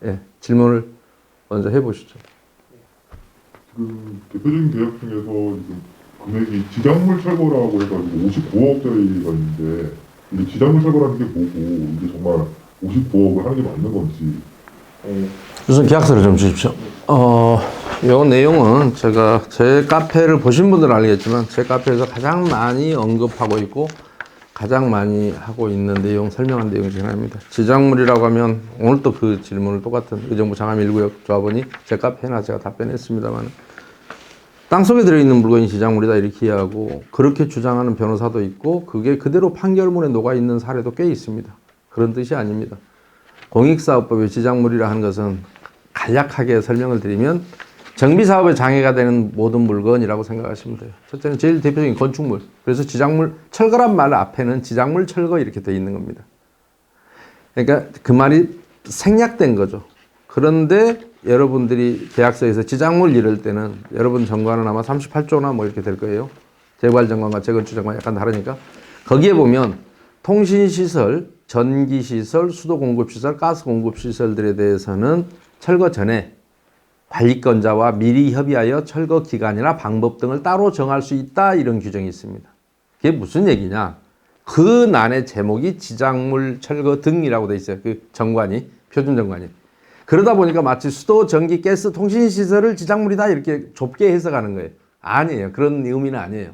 예, 질문을 먼저 해보시죠. 그 대표적인 계약 중에서 지금 금액이 지작물 철거라고 해가지고 59억짜리가 있는데 이게 지작물 철거라는 게 뭐고 이게 정말 59억을 하는 게 맞는 건지. 우선 계약서를 좀 주십시오. 요 내용은 제가 제 카페를 보신 분들은 알겠지만 제 카페에서 가장 많이 언급하고 있고 가장 많이 하고 있는 내용, 설명한 내용 중에 하나입니다. 지작물이라고 하면 오늘 또 그 질문을 똑같은 의정부 장암 1구역 조합원이 제 카페나 제가 답변했습니다만 땅속에 들어있는 물건이 지작물이다 이렇게 이해하고 그렇게 주장하는 변호사도 있고 그게 그대로 판결문에 녹아있는 사례도 꽤 있습니다. 그런 뜻이 아닙니다. 공익사업법의 지작물이라 하는 것은 간략하게 설명을 드리면 정비사업에 장애가 되는 모든 물건이라고 생각하시면 돼요. 첫째는 제일 대표적인 건축물. 그래서 지작물, 철거란 말 앞에는 지작물 철거 이렇게 되어 있는 겁니다. 그러니까 그 말이 생략된 거죠. 그런데 여러분들이 계약서에서 지작물 이럴 때는 여러분 정관은 아마 38조나 뭐 이렇게 될 거예요. 재개발정관과 재건축정관 약간 다르니까. 거기에 보면 통신시설, 전기시설, 수도공급시설, 가스공급시설들에 대해서는 철거 전에 관리권자와 미리 협의하여 철거 기간이나 방법 등을 따로 정할 수 있다 이런 규정이 있습니다. 그게 무슨 얘기냐? 그 난의 제목이 지작물 철거 등이라고 돼 있어요. 그 정관이, 표준 정관이. 그러다 보니까 마치 수도, 전기, 가스, 통신시설을 지작물이다 이렇게 좁게 해석하는 거예요. 아니에요. 그런 의미는 아니에요.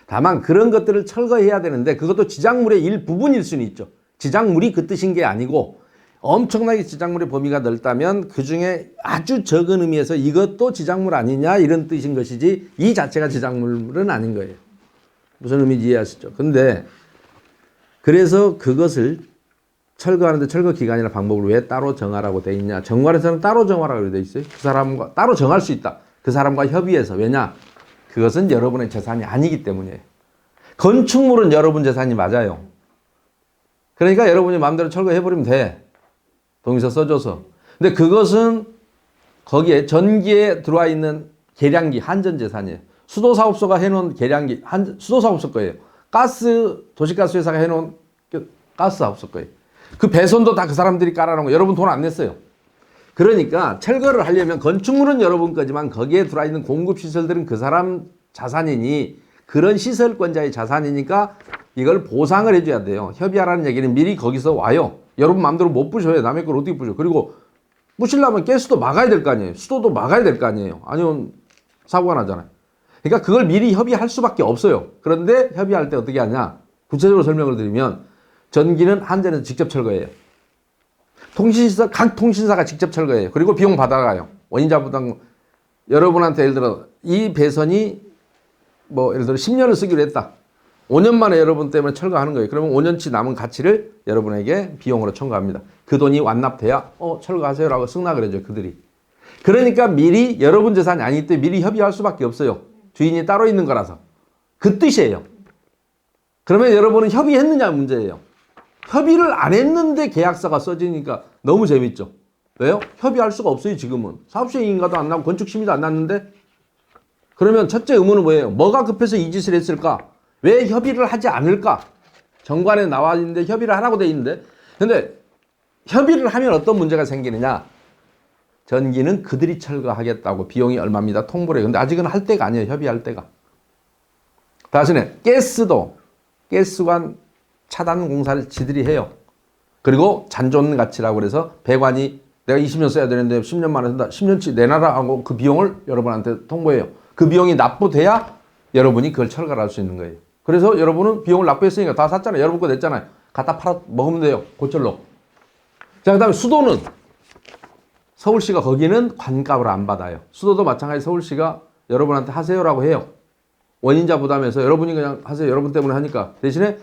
다만 그런 것들을 철거해야 되는데 그것도 지작물의 일부분일 수는 있죠. 지작물이 그 뜻인 게 아니고 엄청나게 지작물의 범위가 넓다면 그 중에 아주 적은 의미에서 이것도 지작물 아니냐 이런 뜻인 것이지 이 자체가 지작물은 아닌 거예요. 무슨 의미인지 이해하시죠? 근데 그래서 그것을 철거하는데 철거 기간이나 방법을 왜 따로 정하라고 돼 있냐? 정관에서는 따로 정하라고 돼 있어요. 그 사람과 따로 정할 수 있다. 그 사람과 협의해서. 왜냐? 그것은 여러분의 재산이 아니기 때문이에요. 건축물은 여러분 재산이 맞아요. 그러니까 여러분이 마음대로 철거해버리면 돼. 동의서 써줘서. 근데 그것은 거기에 전기에 들어와 있는 계량기, 한전재산이에요. 수도사업소가 해놓은 계량기, 수도사업소 거예요. 가스, 도시가스회사가 해놓은 가스사업소 거예요. 그 배선도 다 그 사람들이 깔아놓은 거. 여러분 돈 안 냈어요. 그러니까 철거를 하려면 건축물은 여러분 거지만 거기에 들어와 있는 공급시설들은 그 사람 자산이니 그런 시설권자의 자산이니까 이걸 보상을 해줘야 돼요. 협의하라는 얘기는 미리 거기서 와요. 여러분 마음대로 못 부셔요. 남의 걸 어떻게 부셔. 그리고 부시려면 가스도 막아야 될 거 아니에요. 수도도 막아야 될 거 아니에요. 아니면 사고가 나잖아요. 그러니까 그걸 미리 협의할 수밖에 없어요. 그런데 협의할 때 어떻게 하냐. 구체적으로 설명을 드리면 전기는 한전에서 직접 철거해요. 통신시설, 각 통신사가 직접 철거해요. 그리고 비용 받아가요. 원인자 부담. 여러분한테 예를 들어 이 배선이 뭐 예를 들어 10년을 쓰기로 했다. 5년 만에 여러분 때문에 철거하는 거예요. 그러면 5년치 남은 가치를 여러분에게 비용으로 청구합니다. 그 돈이 완납돼야 철거하세요라고 승낙을 해줘요. 그들이. 그러니까 미리 여러분 재산이 아니기 때문에 미리 협의할 수밖에 없어요. 주인이 따로 있는 거라서. 그 뜻이에요. 그러면 여러분은 협의했느냐 문제예요. 협의를 안 했는데 계약서가 써지니까 너무 재밌죠. 왜요? 협의할 수가 없어요. 지금은. 사업시행인가도 안 나고 건축심의도 안 났는데 그러면 첫째 의문은 뭐예요? 뭐가 급해서 이 짓을 했을까? 왜 협의를 하지 않을까? 정관에 나와 있는데 협의를 하라고 돼 있는데 근데 협의를 하면 어떤 문제가 생기느냐? 전기는 그들이 철거하겠다고 비용이 얼마입니다. 통보를 해요. 근데 아직은 할 때가 아니에요. 협의할 때가. 다시는 가스도 가스관 차단 공사를 지들이 해요. 그리고 잔존 가치라고 그래서 배관이 내가 20년 써야 되는데 10년 만에 쓴다. 10년치 내놔라 하고 그 비용을 여러분한테 통보해요. 그 비용이 납부돼야 여러분이 그걸 철거를 할 수 있는 거예요. 그래서 여러분은 비용을 납부했으니까 다 샀잖아요. 여러분 거 냈잖아요. 갖다 팔아 먹으면 돼요. 고철로. 자, 그 다음에 수도는 서울시가 거기는 관값을 안 받아요. 수도도 마찬가지 서울시가 여러분한테 하세요라고 해요. 원인자 부담해서 여러분이 그냥 하세요. 여러분 때문에 하니까. 대신에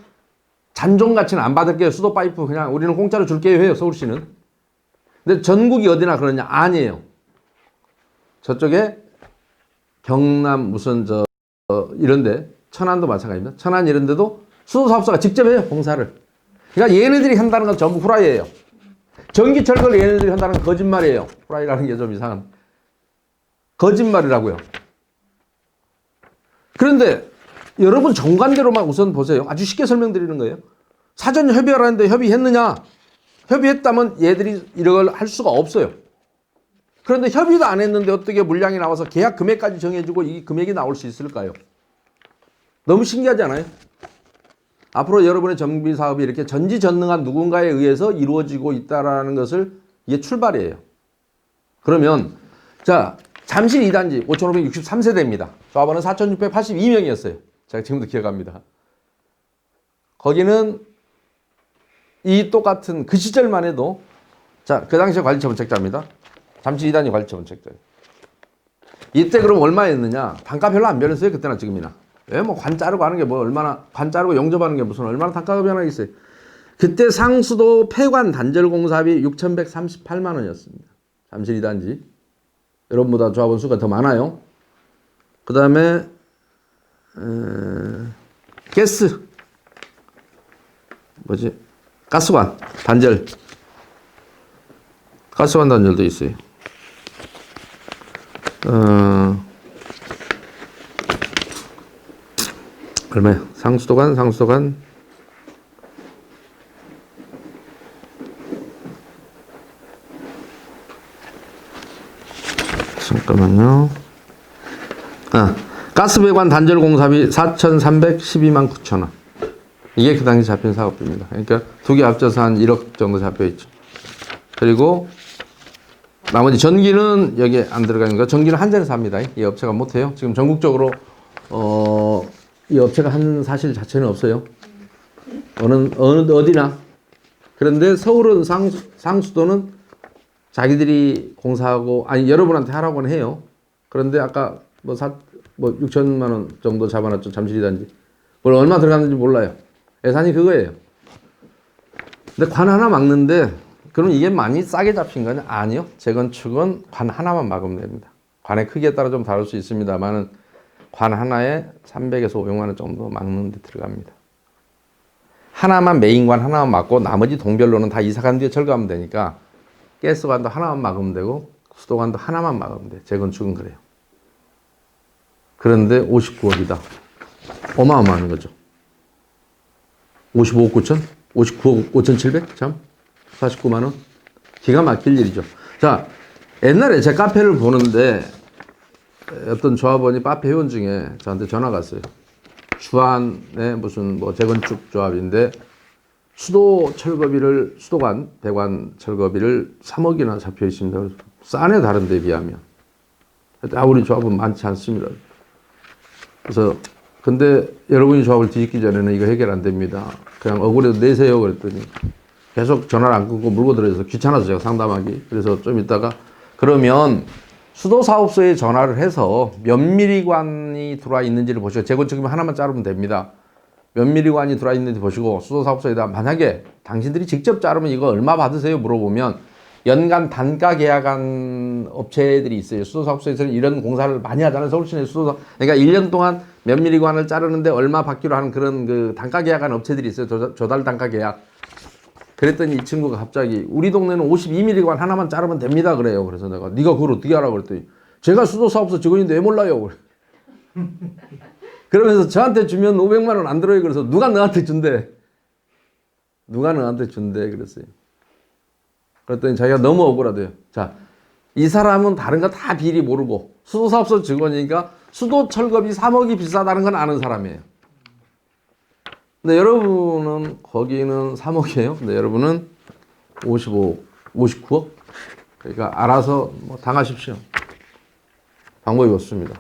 잔존 가치는 안 받을게요. 수도 파이프 그냥 우리는 공짜로 줄게요 해요. 서울시는. 근데 전국이 어디나 그러냐? 아니에요. 저쪽에 경남 무슨 이런데 천안도 마찬가지입니다. 천안 이런 데도 수도사업소가 직접 해요. 공사를. 그러니까 얘네들이 한다는 건 전부 후라이예요. 전기 철거를 얘네들이 한다는 건 거짓말이에요. 후라이라는 게 좀 이상한. 거짓말이라고요. 그런데 여러분 정관대로만 우선 보세요. 아주 쉽게 설명드리는 거예요. 사전 협의하라는데 협의했느냐? 협의했다면 얘들이 이런 걸 할 수가 없어요. 그런데 협의도 안 했는데 어떻게 물량이 나와서 계약 금액까지 정해주고 이 금액이 나올 수 있을까요? 너무 신기하지 않아요? 앞으로 여러분의 정비 사업이 이렇게 전지전능한 누군가에 의해서 이루어지고 있다는 것을 이게 출발이에요. 그러면 자 잠실 2단지 5,563세대입니다. 조합원은 4,682명이었어요. 제가 지금도 기억합니다. 거기는 이 똑같은 그 시절만 해도 자 그 당시에 관리처분책자입니다. 잠실 2단지 관리처분책자예요. 이때 그럼 얼마였느냐? 단가 별로 안 변했어요. 그때나 지금이나. 왜 뭐 관 자르고 하는 게 뭐 얼마나 관 자르고 영접하는 게 무슨 얼마나 단가가 변하겠어요. 그때 상수도 폐관 단절 공사비 6,138만 원이었습니다. 잠실 2단지. 여러분보다 조합원 수가 더 많아요. 그 다음에 가스 뭐지? 가스관 단절. 가스관 단절도 있어요. 얼마야? 상수도관 잠깐만요. 가스배관 단절 공사비 4,312만 9천 원. 이게 그 당시 잡힌 사업비입니다. 그러니까 두 개 합쳐서 한 1억 정도 잡혀 있죠. 그리고 나머지 전기는 여기에 안 들어가는 거. 전기는 한전에서 합니다. 이 업체가 못해요. 지금 전국적으로 이 업체가 한 사실 자체는 없어요. 어디나. 그런데 서울은 상수도는 자기들이 공사하고 아니 여러분한테 하라고는 해요. 그런데 아까 뭐 6천만 원 정도 잡아놨죠. 잠실 2단지. 그걸 얼마 들어갔는지 몰라요. 예산이 그거예요. 근데 관 하나 막는데 그럼 이게 많이 싸게 잡힌 거냐? 아니요. 재건축은 관 하나만 막으면 됩니다. 관의 크기에 따라 좀 다를 수 있습니다만은 관 하나에 300에서 500만 원 정도 막는 데 들어갑니다. 하나만 메인관 하나만 막고 나머지 동별로는 다 이사간 뒤에 철거하면 되니까 가스관도 하나만 막으면 되고 수도관도 하나만 막으면 돼. 재건축은 그래요. 그런데 59억이다. 어마어마한 거죠. 55억 9천? 59억 5,700? 참? 49만 원? 기가 막힐 일이죠. 자, 옛날에 제 카페를 보는데 어떤 조합원이 카페 회원 중에 저한테 전화가 왔어요. 주안의 무슨 뭐 재건축 조합인데 수도관, 배관 철거비를 3억이나 잡혀 있습니다. 그래서 싸네 다른 데 비하면. 우리 조합은 많지 않습니다. 그래서 근데 여러분이 조합을 뒤집기 전에는 이거 해결 안 됩니다. 그냥 억울해도 내세요 그랬더니 계속 전화를 안 끊고 물고 들어서 귀찮아서 제가 상담하기. 그래서 좀 이따가 그러면 수도사업소에 전화를 해서 몇 미리관이 들어와 있는지를 보시고 재건축이면 하나만 자르면 됩니다. 몇 미리관이 들어와 있는지 보시고 수도사업소에다 만약에 당신들이 직접 자르면 이거 얼마 받으세요? 물어보면 연간 단가 계약한 업체들이 있어요. 수도사업소에서는 이런 공사를 많이 하잖아요. 서울시내 수도사. 그러니까 1년 동안 몇 미리관을 자르는데 얼마 받기로 하는 그런 그 단가 계약한 업체들이 있어요. 조달 단가 계약. 그랬더니 이 친구가 갑자기 우리 동네는 52미리관 하나만 자르면 됩니다 그래요. 그래서 내가 네가 그걸 어떻게 알아 그랬더니 제가 수도사업소 직원인데 왜 몰라요? 그래. 그러면서 저한테 주면 500만 원 안 들어요. 그래서 누가 너한테 준대? 누가 너한테 준대? 그랬어요. 그랬더니 자기가 너무 억울하대요. 자, 이 사람은 다른 거 다 비리 모르고 수도사업소 직원이니까 수도 철거비 3억이 비싸다는 건 아는 사람이에요. 근데 여러분은 거기는 3억이에요. 근데 여러분은 59억? 그러니까 알아서 뭐 당하십시오. 방법이 없습니다.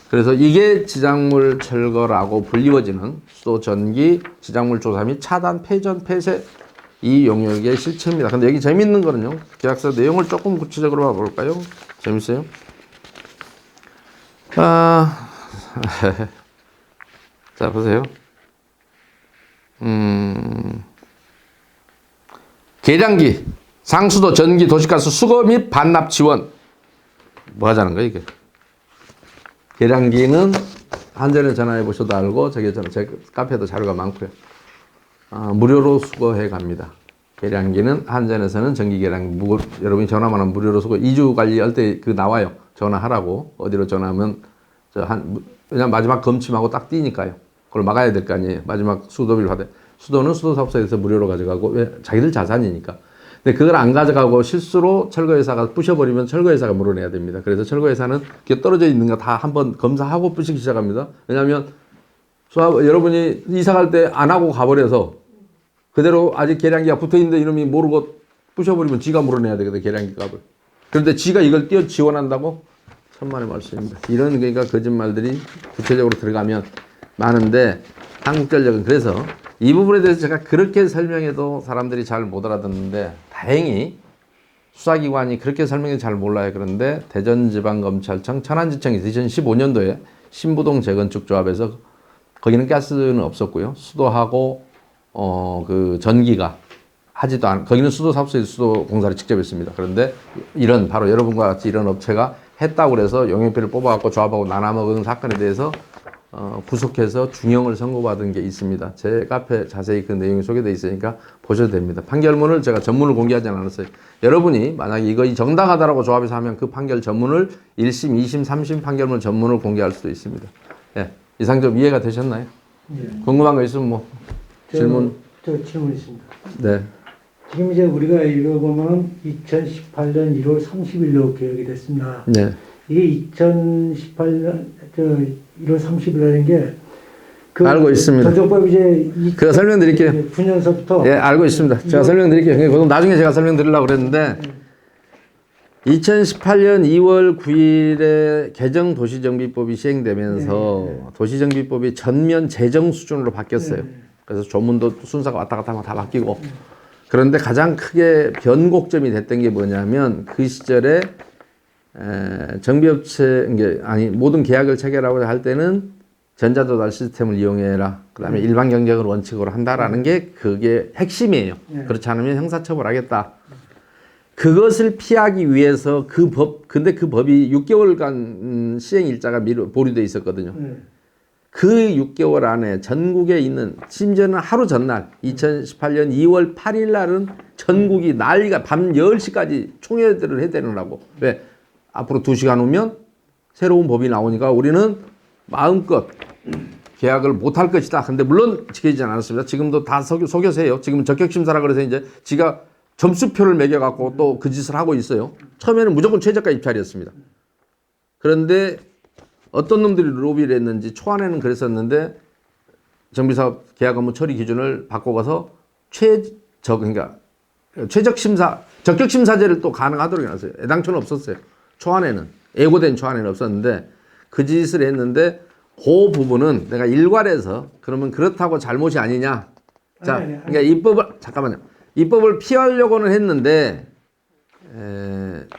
그래서 이게 지작물 철거라고 불리워지는 수도 전기 지작물 조사 및 차단, 폐전, 폐쇄 이 용역의 실체입니다. 근데 여기 재밌는 거는요. 계약서 내용을 조금 구체적으로 봐볼까요? 재밌어요? 자, 보세요. 계량기, 상수도, 전기, 도시가스 수거 및 반납 지원. 뭐 하자는 거야, 이게? 계량기는 한전에 전화해 보셔도 알고, 제 카페도 자료가 많고요. 무료로 수거해 갑니다. 계량기는 한전에서는 전기 계량기, 여러분이 전화만 하면 무료로 수거, 2주 관리할 때 그 나와요. 전화하라고. 어디로 전화하면, 왜냐면 마지막 검침하고 딱 띄니까요. 그걸 막아야 될 거 아니에요. 마지막 수도비를 받아요. 수도는 수도사업소에서 무료로 가져가고, 왜? 자기들 자산이니까. 근데 그걸 안 가져가고 실수로 철거회사가 부셔버리면 철거회사가 물어내야 됩니다. 그래서 철거회사는 그게 떨어져 있는 거 다 한번 검사하고 부시기 시작합니다. 왜냐하면 여러분이 이사 갈 때 안 하고 가버려서 그대로 아직 계량기가 붙어 있는데 이놈이 모르고 부셔버리면 지가 물어내야 되거든, 계량기 값을. 그런데 지가 이걸 띄어 지원한다고? 천만의 말씀입니다. 이런 그러니까 거짓말들이 구체적으로 들어가면 많은데 한국전력은 그래서 이 부분에 대해서 제가 그렇게 설명해도 사람들이 잘 못 알아듣는데 다행히 수사기관이 그렇게 설명해도 잘 몰라요. 그런데 대전지방검찰청 천안지청이 2015년도에 신부동 재건축조합에서 거기는 가스는 없었고요. 수도하고 그 전기가 하지도 않, 거기는 수도사업소에서 수도공사를 직접 했습니다. 그런데 이런 바로 여러분과 같이 이런 업체가 했다고 그래서 용역비를 뽑아갖고 조합하고 나눠먹은 사건에 대해서 구속해서 중형을 선고받은 게 있습니다. 제 카페 자세히 그 내용이 소개되어 있으니까 보셔도 됩니다. 판결문을 제가 전문을 공개하지 않았어요. 여러분이 만약에 이거 정당하다라고 조합에서 하면 그 판결 전문을 1심, 2심, 3심 판결문 전문을 공개할 수도 있습니다. 예, 이상 좀 이해가 되셨나요? 네. 궁금한 거 있으면 뭐 질문. 저 질문 있습니다. 네. 지금 이제 우리가 읽어보면 2018년 1월 30일로 개혁이 됐습니다. 네. 이게 2018년 1월 30일이라는 게 알고 있습니다. 전적법 이제 그거 설명드릴게요. 9년서부터 예, 알고 있습니다. 제가 설명드릴게요. 그건 나중에 제가 설명드리려고 그랬는데 2018년 2월 9일에 개정 도시정비법이 시행되면서 도시정비법이 전면 재정 수준으로 바뀌었어요. 그래서 조문도 순서가 왔다 갔다 하면 다 바뀌고. 그런데 가장 크게 변곡점이 됐던 게 뭐냐면 그 시절에 정비업체, 모든 계약을 체결하고 할 때는 전자도달 시스템을 이용해라. 그 다음에 일반 경쟁을 원칙으로 한다라는 게 그게 핵심이에요. 그렇지 않으면 형사처벌하겠다. 그것을 피하기 위해서 근데 그 법이 6개월간 시행 일자가 보류되어 있었거든요. 그 6개월 안에 전국에 있는, 심지어는 하루 전날, 2018년 2월 8일 날은 전국이 난리가 밤 10시까지 총회들을 해대느라고. 왜? 앞으로 2시간 후면 새로운 법이 나오니까 우리는 마음껏 계약을 못할 것이다. 근데 물론 지켜지지 않았습니다. 지금도 다 속여서 해요. 지금은 적격심사라 그래서 이제 지가 점수표를 매겨갖고 또 그 짓을 하고 있어요. 처음에는 무조건 최저가 입찰이었습니다. 그런데 어떤 놈들이 로비를 했는지 초안에는 그랬었는데 정비사업 계약 업무 처리 기준을 바꿔가서 최적심사, 적격심사제를 또 가능하도록 해놨어요. 애당초는 없었어요. 초안에는, 예고된 초안에는 없었는데 그 짓을 했는데 그 부분은 내가 일괄해서 그러면 그렇다고 잘못이 아니냐. 자, 그러니까 입법을 피하려고는 했는데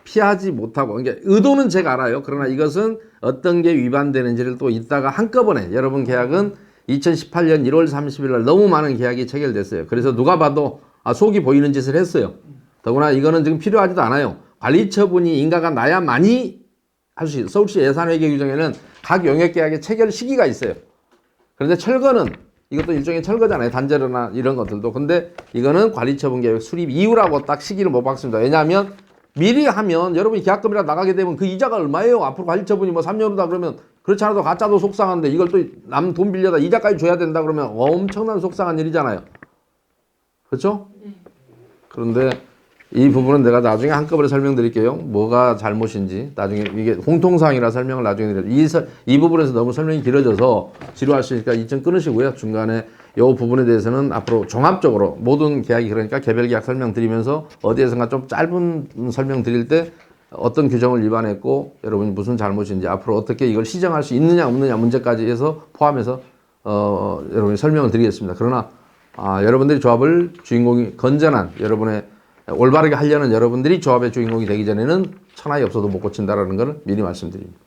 피하지 못하고, 그러니까 의도는 제가 알아요. 그러나 이것은 어떤 게 위반되는지를 또 이따가 한꺼번에, 여러분 계약은 2018년 1월 30일 날 너무 많은 계약이 체결됐어요. 그래서 누가 봐도 속이 보이는 짓을 했어요. 더구나 이거는 지금 필요하지도 않아요. 관리처분이 인가가 나야만이 할 수 있어요. 서울시 예산회계 규정에는 각 용역계약의 체결 시기가 있어요. 그런데 철거는 이것도 일종의 철거잖아요. 단절이나 이런 것들도. 근데 이거는 관리처분 계획 수립 이후라고 딱 시기를 못 박습니다. 왜냐하면 미리 하면 여러분이 계약금이라 나가게 되면 그 이자가 얼마예요? 앞으로 관리처분이 뭐 3년 후다 그러면 그렇지 않아도 가짜도 속상한데 이걸 또 남 돈 빌려다 이자까지 줘야 된다 그러면 엄청난 속상한 일이잖아요. 그렇죠? 그런데 이 부분은 내가 나중에 한꺼번에 설명드릴게요. 뭐가 잘못인지 나중에, 이게 공통사항이라 설명을 나중에 드려요. 이 부분에서 너무 설명이 길어져서 지루할 수 있으니까 이쯤 끊으시고요. 중간에 이 부분에 대해서는 앞으로 종합적으로 모든 계약이, 그러니까 개별 계약 설명드리면서 어디에선가 좀 짧은 설명 드릴 때 어떤 규정을 위반했고 여러분이 무슨 잘못인지 앞으로 어떻게 이걸 시정할 수 있느냐 없느냐 문제까지 해서 포함해서 여러분이 설명을 드리겠습니다. 그러나 여러분들이 조합을 주인공이 건전한, 여러분의 올바르게 하려는 여러분들이 조합의 주인공이 되기 전에는 천하에 없어도 못 고친다라는 것을 미리 말씀드립니다.